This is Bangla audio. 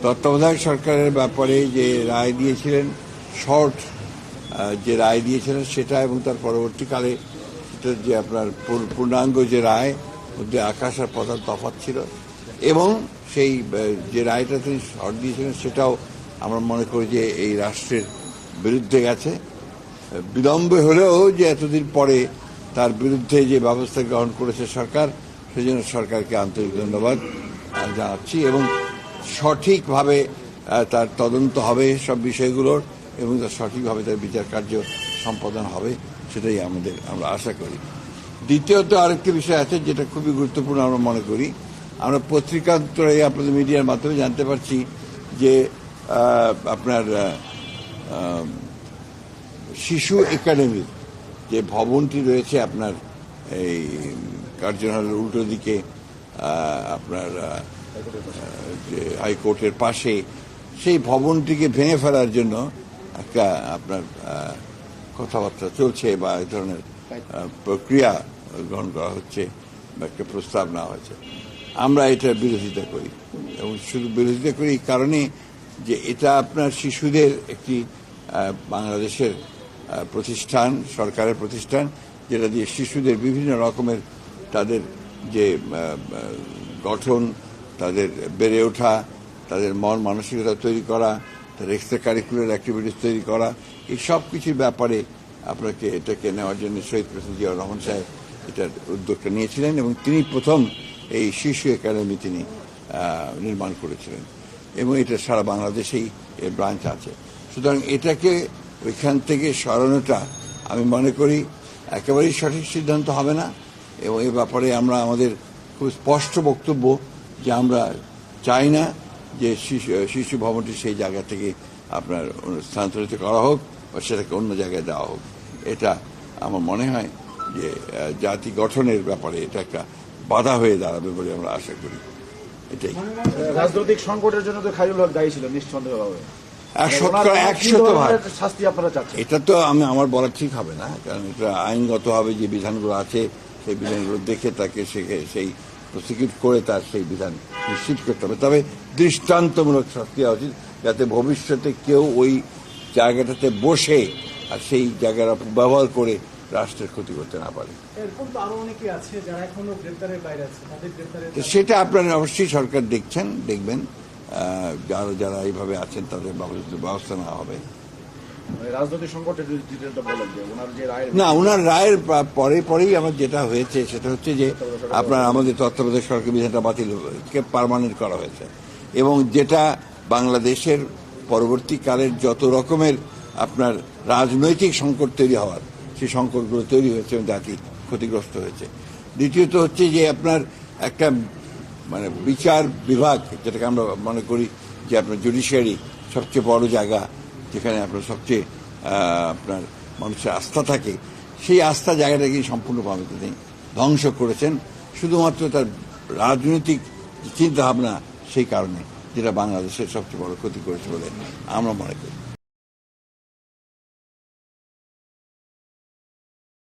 তত্ত্বাবধায়ক সরকারের ব্যাপারে যে রায় দিয়েছিলেন, শর্ট যে রায় দিয়েছিলেন সেটা এবং তার পরবর্তীকালে সেটার যে আপনার পূর্ণাঙ্গ যে রায় মধ্যে আকাশ আর পাতাল তফাৎ ছিল, এবং সেই যে রায়টা তিনি শর্ট দিয়েছিলেন সেটাও আমরা মনে করি যে এই রাষ্ট্রের বিরুদ্ধে গেছে। বিলম্বে হলেও যে এতদিন পরে তার বিরুদ্ধে যে ব্যবস্থা গ্রহণ করেছে সরকার, সেজন্য সরকারকে আন্তরিক ধন্যবাদ জানাচ্ছি। এবং সঠিকভাবে তার তদন্ত হবে সব বিষয়গুলোর, এবং তার সঠিকভাবে তার বিচার কার্য সম্পাদন হবে, সেটাই আমরা আশা করি। দ্বিতীয়ত আরেকটি বিষয় আছে যেটা খুবই গুরুত্বপূর্ণ আমরা মনে করি। আমরা পত্রিকান্তরে আপনাদের মিডিয়ার মাধ্যমে জানতে পারছি যে আপনার শিশু একাডেমির যে ভবনটি রয়েছে আপনার এই কার্জন হলের উল্টো দিকে, আপনার যে হাইকোর্টের পাশে, সেই ভবনটিকে ভেঙে ফেলার জন্য একটা আপনার কথাবার্তা চলছে বা এই ধরনের প্রক্রিয়া গ্রহণ করা হচ্ছে বা একটা প্রস্তাব নেওয়া হয়েছে। আমরা এটার বিরোধিতা করি, এবং শুধু বিরোধিতা করি এই কারণে যে এটা আপনার শিশুদের একটি বাংলাদেশের প্রতিষ্ঠান, সরকারের প্রতিষ্ঠান, যেটা দিয়ে শিশুদের বিভিন্ন রকমের তাদের যে গঠন, তাদের বেড়ে ওঠা, তাদের মন মানসিকতা তৈরি করা, তাদের এক্সট্রা কারিকুলার অ্যাক্টিভিটিস তৈরি করা, এই সব কিছুর ব্যাপারে আপনাকে এটাকে নেওয়ার জন্য শহীদ প্রেসিডেন্ট জিয়াউর রহমান সাহেব এটার উদ্যোগটা নিয়েছিলেন, এবং তিনি প্রথম এই শিশু একাডেমি তিনি নির্মাণ করেছিলেন, এবং এটা সারা বাংলাদেশেই এর ব্রাঞ্চ আছে। সুতরাং এটাকে ওইখান থেকে সরানোটা আমি মনে করি একেবারেই সঠিক সিদ্ধান্ত হবে না, এবং এ ব্যাপারে আমরা আমাদের খুব স্পষ্ট বক্তব্য যে আমরা চাই না যে শিশু ভবনটি সেই জায়গা থেকে আপনার স্থানান্তরিত করা হোক বা সেটাকে অন্য জায়গায় দেওয়া হোক। এটা আমার মনে হয় যে জাতি গঠনের ব্যাপারে এটা একটা বাধা হয়ে দাঁড়াবে বলে আমরা আশা করি। এটাই। রাজনৈতিক সংকটের জন্য তো খায়রুল হক দায়ী ছিল নিঃসন্দেহভাবে। 100% শাস্তি আপনারা চাচ্ছেন? এটা তো আমার বলা ঠিক হবে না, কারণ এটা আইনগতভাবে যে বিধানগুলো আছে সেই বিধানগুলো দেখে তাকে সেই প্রসিকিউট করে তার সেই বিধান নিশ্চিত করতে হবে। তবে দৃষ্টান্তমূলক শাস্তি হওয়া উচিত, যাতে ভবিষ্যতে কেউ ওই জায়গাটাতে বসে আর সেই জায়গার ব্যবহার করে রাষ্ট্রের ক্ষতি করতে না পারে। সেটা আপনারা অবশ্যই সরকার দেখবেন, যারা এইভাবে আছেন তাদের ব্যবস্থা নেওয়া হবে। রাজনৈতিক সংকটের না, ওনার রায়ের পরেই আমার যেটা হয়েছে সেটা হচ্ছে যে আপনার আমাদের তত্ত্বাবধায়ক সরকার বিধানটা বাতিলকে পার্মানেন্ট করা হয়েছে, এবং যেটা বাংলাদেশের পরবর্তীকালের যত রকমের আপনার রাজনৈতিক সংকট তৈরি হওয়ার সেই সংকটগুলো তৈরি হয়েছে এবং জাতি ক্ষতিগ্রস্ত হয়েছে। দ্বিতীয়ত হচ্ছে যে আপনার একটা মানে বিচার বিভাগ, যেটাকে আমরা মনে করি যে আপনার জুডিশিয়ারি সবচেয়ে বড় জায়গা, যেখানে আপনার সবচেয়ে আপনার মানুষের আস্থা থাকে, সেই আস্থা জায়গাটাকে সম্পূর্ণভাবে তিনি ধ্বংস করেছেন শুধুমাত্র তার রাজনৈতিক চিন্তাভাবনা সেই কারণে, যেটা বাংলাদেশের সবচেয়ে বড় ক্ষতি করেছে বলে আমরা মনে করি।